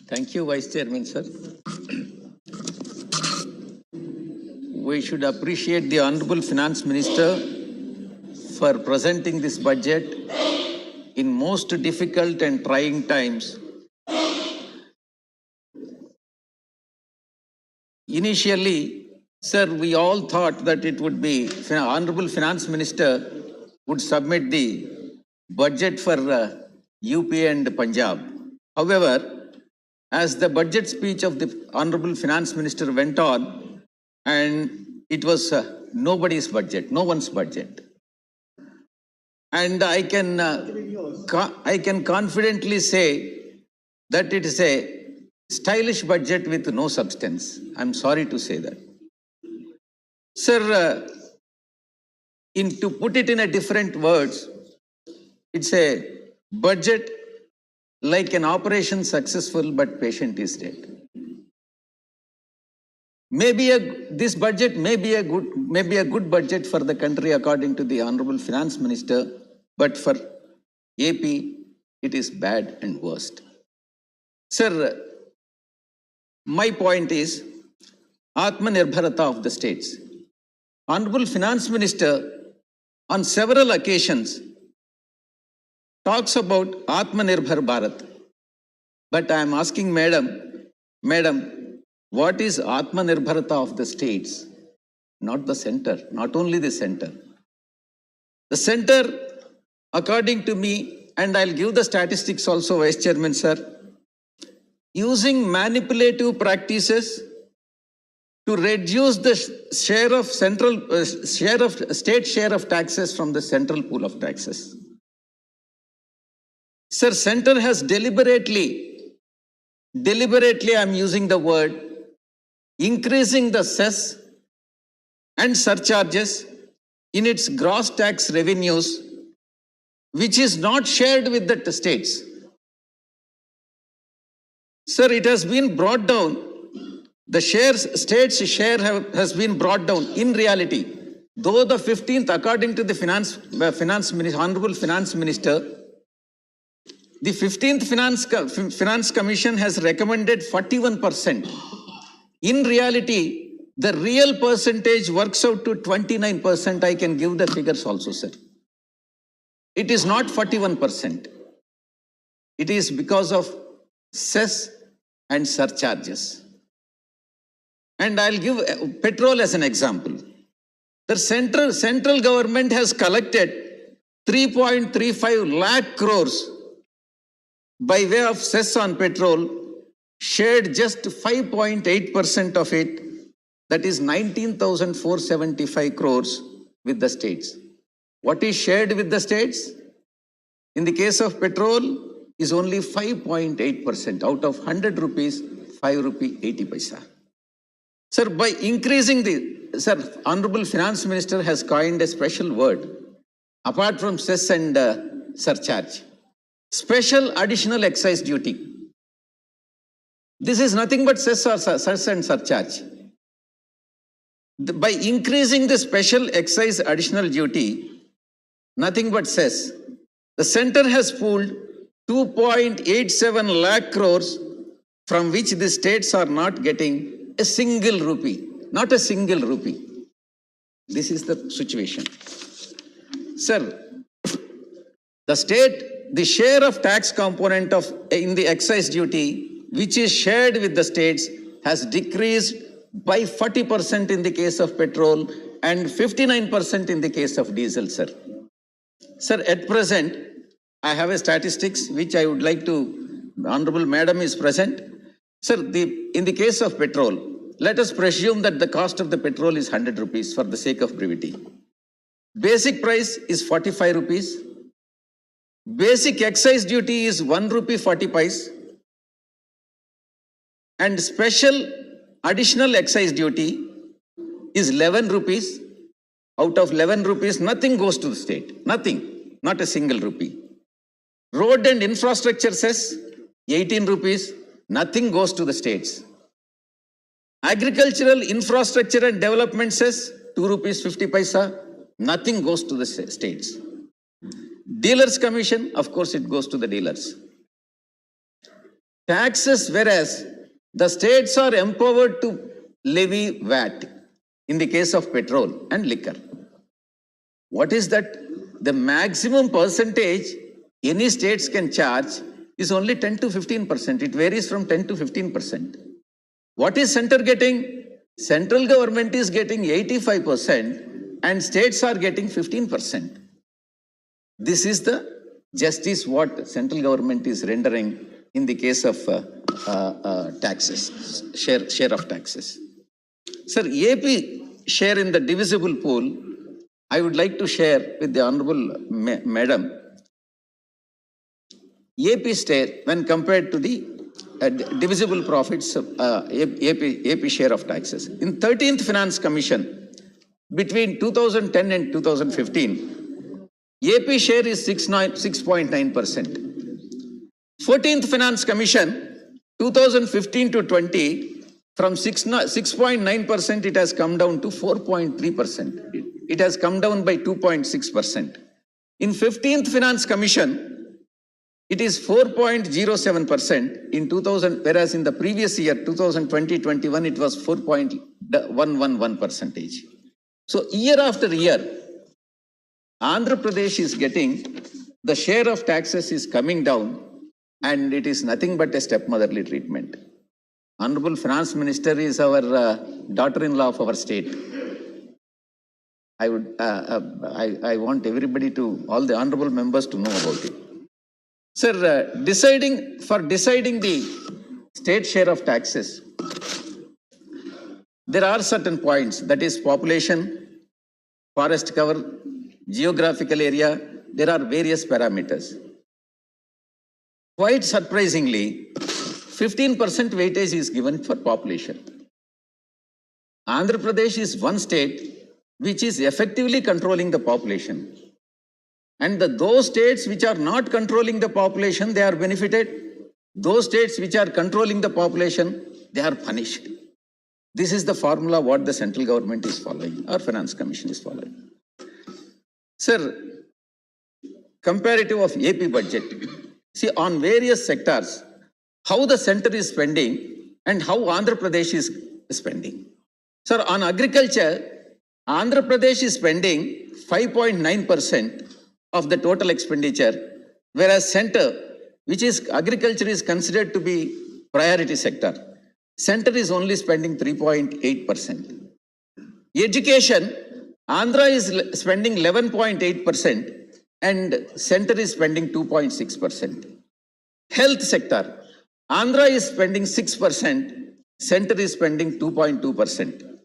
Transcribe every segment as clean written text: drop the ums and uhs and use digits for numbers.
Thank you, Vice Chairman, sir. We should appreciate the Honorable Finance Minister for presenting this budget in most difficult and trying times. Initially, sir, we all thought that it would be Honorable Finance Minister would submit the budget for UP and Punjab. However, as the budget speech of the Honorable Finance Minister went on, and it was nobody's budget, no one's budget. And I can confidently say that it is a stylish budget with no substance. I'm sorry to say that. Sir, to put it in a different words, it's a budget like an operation successful but patient is dead. This budget may be a good budget for the country according to the Honorable Finance Minister, but for AP, it is bad and worst. Sir, my point is Atmanirbharata of the states. Honorable Finance Minister on several occasions talks about Atmanirbhar Bharat. But I am asking Madam, what is Atmanirbharata of the states? Not the center, not only the center. The center, according to me, and I'll give the statistics also, Vice Chairman, sir, using manipulative practices to reduce the share of state share of taxes from the central pool of taxes. Sir, center has deliberately I'm using the word, increasing the cess and surcharges in its gross tax revenues, which is not shared with the states. Sir, it has been brought down. The states' share has been brought down. In reality, though the 15th, according to the Honorable Finance Minister, the 15th Finance Commission has recommended 41%. In reality, the real percentage works out to 29%. I can give the figures also, sir. It is not 41%. It is because of cess and surcharges. And I'll give petrol as an example. The central government has collected 3.35 lakh crores by way of cess on petrol, shared just 5.8% of it, that is 19,475 crores with the states. What is shared with the states? In the case of petrol, is only 5.8%. Out of 100 rupees, 5 rupee 80 paisa. Sir, by increasing Honorable Finance Minister has coined a special word, apart from cess and surcharge. Special additional excise duty. This is nothing but cess and surcharge. By increasing the special excise additional duty, nothing but cess, the center has pooled 2.87 lakh crores from which the states are not getting a single rupee, not a single rupee. This is the situation. Sir, the share of tax component in the excise duty, which is shared with the states, has decreased by 40% in the case of petrol and 59% in the case of diesel, sir. Sir, at present, I have a statistics which I would like to, Honorable Madam is present. Sir, in the case of petrol, let us presume that the cost of the petrol is 100 rupees for the sake of brevity. Basic price is 45 rupees. Basic excise duty is 1 rupee 40 paise. And special additional excise duty is 11 rupees. Out of 11 rupees, nothing goes to the state. Nothing. Not a single rupee. Road and infrastructure cess, 18 rupees. Nothing goes to the states. Agricultural infrastructure and development cess, 2 rupees 50 paisa. Nothing goes to the states. Dealers commission, of course, it goes to the dealers. taxes, whereas the states are empowered to levy VAT in the case of petrol and liquor. What is that? The maximum percentage any states can charge is only 10 to 15%. It varies from 10 to 15%. What is center getting? Central government is getting 85% and states are getting 15%. This is the justice what central government is rendering in the case of taxes, share of taxes. Sir, AP share in the divisible pool, I would like to share with the Honorable Madam. AP share when compared to the divisible profits, AP share of taxes. In 13th Finance Commission, between 2010 and 2015, AP share is 6.9%. 14th Finance Commission, 2015 to 20, from 6.9%, it has come down to 4.3%. It has come down by 2.6%. In 15th Finance Commission, it is 4.07% in 2000, whereas in the previous year, 2020-21, it was 4.111%. So year after year, Andhra Pradesh is getting, the share of taxes is coming down, and it is nothing but a stepmotherly treatment. Honorable Finance Minister is our daughter-in-law of our state. I want everybody to, all the honorable members to know about it. Sir, deciding the state share of taxes, there are certain points, that is population, forest cover, geographical area, there are various parameters. Quite surprisingly, 15% weightage is given for population. Andhra Pradesh is one state which is effectively controlling the population. And those states which are not controlling the population, they are benefited. Those states which are controlling the population, they are punished. This is the formula what the central government is following, or Finance Commission is following. Sir, comparative of AP budget. See, on various sectors, how the center is spending and how Andhra Pradesh is spending. Sir, on agriculture, Andhra Pradesh is spending 5.9% of the total expenditure, whereas center, which is agriculture, is considered to be priority sector. Center is only spending 3.8%. Education, Andhra is spending 11.8% and center is spending 2.6%. Health sector, Andhra is spending 6%, center is spending 2.2%.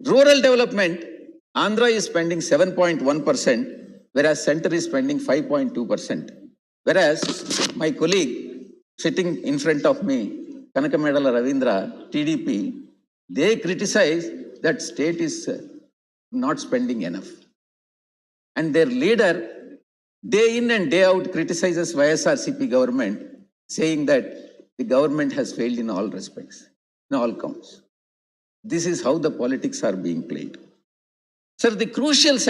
Rural development, Andhra is spending 7.1%, whereas center is spending 5.2%. Whereas my colleague sitting in front of me, Kanakamedala Ravindra, TDP, they criticize that state is not spending enough. And their leader, day in and day out, criticizes YCP government, saying that the government has failed in all respects, in all counts. This is how the politics are being played. Sir, the crucial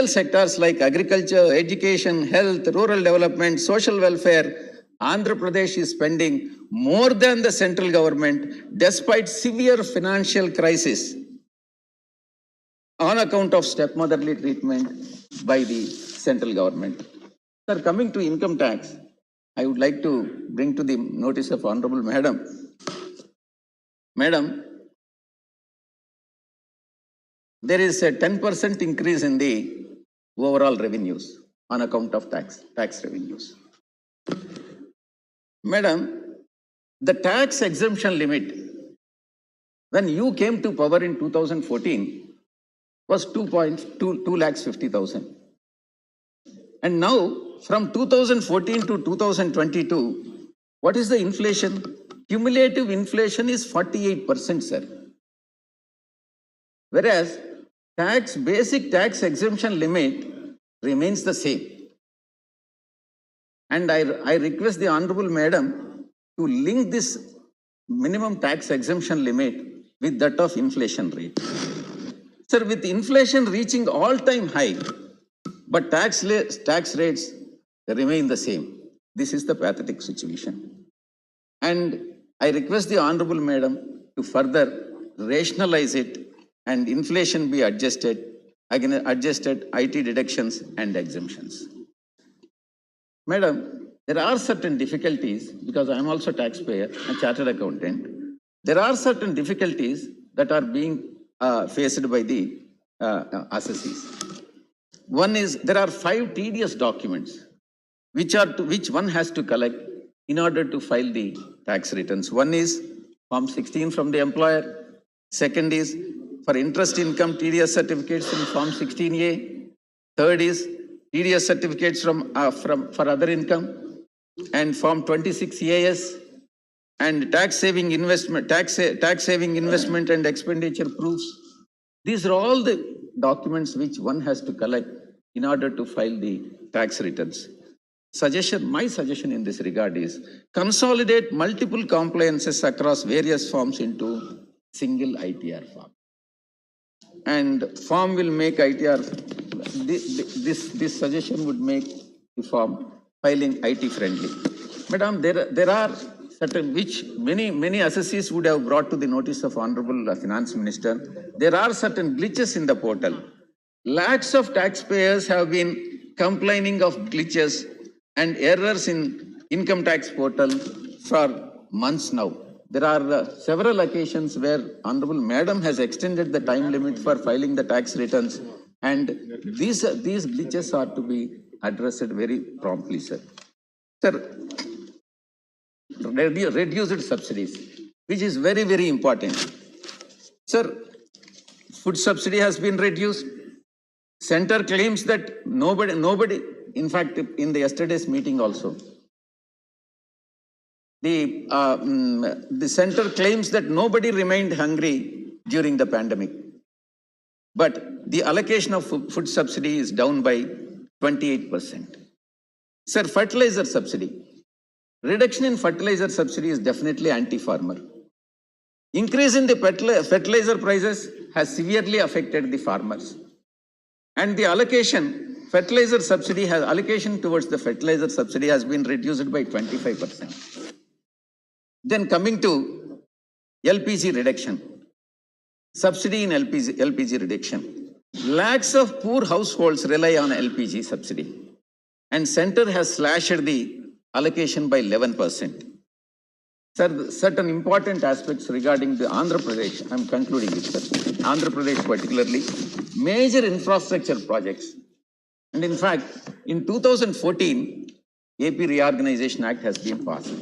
sectors like agriculture, education, health, rural development, social welfare, Andhra Pradesh is spending more than the central government despite severe financial crisis on account of stepmotherly treatment by the central government. Sir, coming to income tax, I would like to bring to the notice of Honorable Madam. Madam, there is a 10% increase in the overall revenues on account of tax revenues. Madam, the tax exemption limit, when you came to power in 2014, was 2,50,000. And now, from 2014 to 2022, what is the inflation? Cumulative inflation is 48%, sir. Whereas, basic tax exemption limit remains the same. And I request the Honorable Madam to link this minimum tax exemption limit with that of inflation rate. Sir, with inflation reaching all-time high, but tax rates remain the same. This is the pathetic situation. And I request the Honorable Madam to further rationalize it and inflation be adjusted, again adjusted IT deductions and exemptions. Madam, there are certain difficulties because I am also taxpayer and chartered accountant. There are certain difficulties that are being faced by the assessees. One is there are 5 tedious documents which one has to collect in order to file the tax returns. One is Form 16 from the employer. Second is for interest income TDS certificates in Form 16A. Third is TDS certificates for other income and Form 26 AS and tax saving investment and expenditure proofs. These are all the documents which one has to collect in order to file the tax returns. My suggestion in this regard is consolidate multiple compliances across various forms into single ITR form. And form will make ITR, this suggestion would make the form filing IT friendly. Madam, there are certain which many assessees would have brought to the notice of Honorable Finance Minister. There are certain glitches in the portal. Lakhs of taxpayers have been complaining of glitches and errors in income tax portal for months now. There are several occasions where Honorable Madam has extended the time limit for filing the tax returns, and these glitches are to be addressed very promptly, sir. Sir, reduced subsidies, which is very, very important. Sir, food subsidy has been reduced. Center claims that nobody, in fact, in the yesterday's meeting also, the center claims that nobody remained hungry during the pandemic. But the allocation of food subsidy is down by 28%. Sir, fertilizer subsidy. Reduction in fertilizer subsidy is definitely anti-farmer. Increase in the fertilizer prices has severely affected the farmers. And the allocation towards the fertilizer subsidy has been reduced by 25%. Then coming to LPG reduction, subsidy in LPG reduction. Lakhs of poor households rely on LPG subsidy, and center has slashed the allocation by 11%. Certain important aspects regarding the Andhra Pradesh, I'm concluding it, sir. Andhra Pradesh particularly, major infrastructure projects. And in fact, in 2014, AP Reorganization Act has been passed.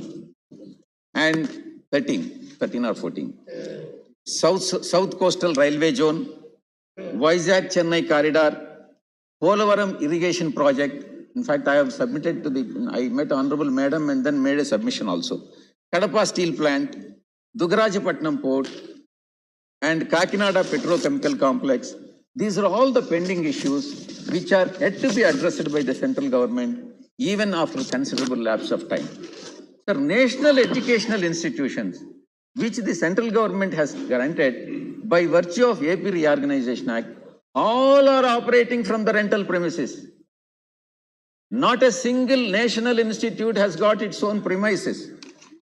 And 13 or 14. South Coastal Railway Zone, Vizag Chennai Corridor, Polavaram Irrigation Project. In fact, I have submitted I met Honorable Madam and then made a submission also. Kadapa Steel Plant, Dugarajapatnam Port, and Kakinada Petrochemical Complex. These are all the pending issues which are yet to be addressed by the central government, even after considerable lapse of time. Sir, national educational institutions, which the central government has granted by virtue of AP Reorganization Act, all are operating from the rental premises. Not a single national institute has got its own premises.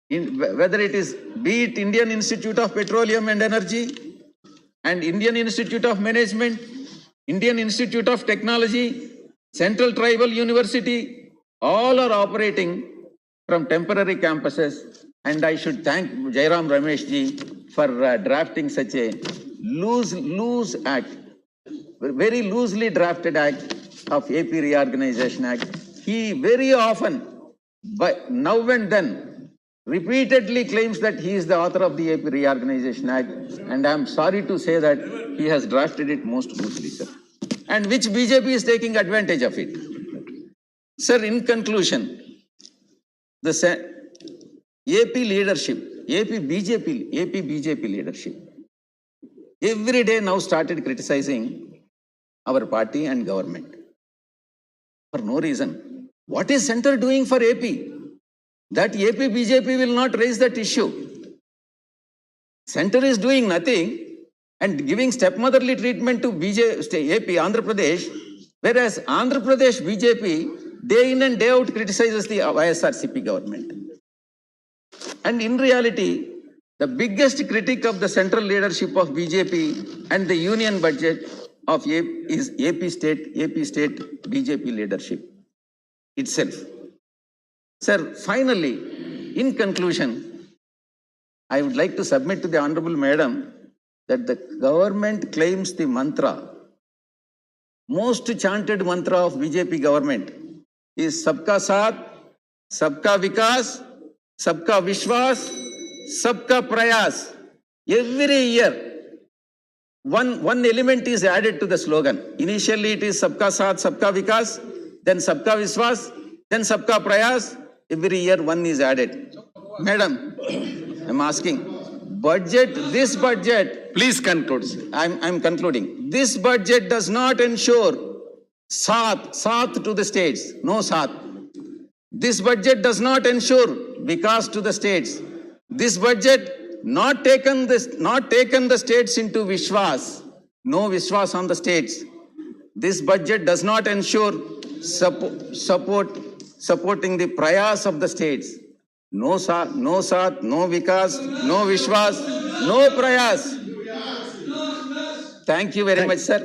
Whether it is, be it Indian Institute of Petroleum and Energy and Indian Institute of Management, Indian Institute of Technology, Central Tribal University, all are operating from temporary campuses. And I should thank Jairam Ramesh ji for drafting such a loose act, very loosely drafted act of AP Reorganization Act. He very often, now and then, repeatedly claims that he is the author of the AP Reorganization Act, and I am sorry to say that he has drafted it most loosely, sir, and which BJP is taking advantage of it. Sir, in conclusion, the AP leadership, AP BJP leadership, every day now started criticizing our party and government for no reason. What is center doing for AP? That AP BJP will not raise that issue. Center is doing nothing and giving stepmotherly treatment to AP, Andhra Pradesh, whereas Andhra Pradesh BJP day in and day out criticizes the YSRCP government. And in reality, the biggest critic of the central leadership of BJP and the union budget of AP is AP state BJP leadership itself. Sir, finally, in conclusion, I would like to submit to the Honorable Madam that the government claims the mantra, most chanted mantra of BJP government is Sabka Saath, Sabka Vikas, Sabka Vishwas, Sabka Prayas. Every year, one element is added to the slogan. Initially, it is Sabka Saath, Sabka Vikas, then Sabka Vishwas, then Sabka Prayas. Every year, one is added. Madam, I'm asking, this budget. Please conclude, sir. I'm concluding. This budget does not ensure Saath to the states. No Saath. This budget does not ensure Vikas to the states. This budget not taken the states into Vishwas. No Vishwas on the states. This budget does not ensure supporting the prayas of the states. No Saath, no Vikas, no Vishwas, no prayas. Thank you very much, sir.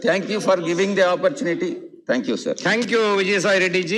Thank you for giving the opportunity. Thank you, sir. Thank you, Vijayasai Reddy ji.